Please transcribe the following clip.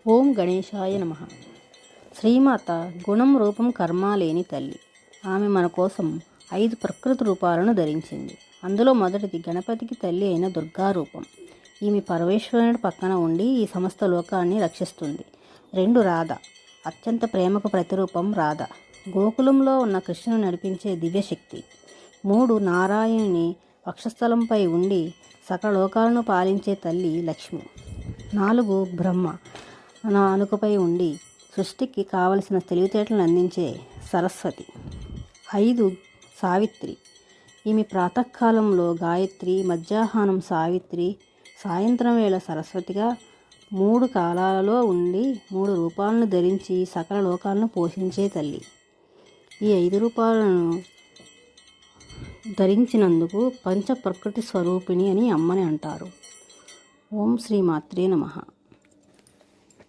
ఓం గణేశాయ నమః. శ్రీమాత గుణం రూపం కర్మ లేని తల్లి. ఆమె మన కోసం 5 ప్రకృతి రూపాలను ధరించింది. అందులో మొదటిది గణపతికి తల్లి అయిన దుర్గా రూపం. ఈమె పరమేశ్వరుని పక్కన ఉండి ఈ సమస్త లోకాన్ని రక్షిస్తుంది. 2 రాధ, అత్యంత ప్రేమకు ప్రతిరూపం రాధ, గోకులంలో ఉన్న కృష్ణుని నడిపించే దివ్యశక్తి. 3 నారాయణుని వక్షస్థలంపై ఉండి సకల లోకాలను పాలించే తల్లి లక్ష్మి. 4 బ్రహ్మ నాలుకపై ఉండి సృష్టికి కావలసిన తెలివితేటలను అందించే సరస్వతి. 5 సావిత్రి. ఈమె ప్రాతకాలంలో గాయత్రి, మధ్యాహ్నం సావిత్రి, సాయంత్రం వేళ సరస్వతిగా 3 కాలాలలో ఉండి 3 రూపాలను ధరించి సకల లోకాలను పోషించే తల్లి. ఈ 5 రూపాలను ధరించినందుకు పంచ ప్రకృతి స్వరూపిణి అని అమ్మని అంటారు. ఓం శ్రీ మాత్రే నమః.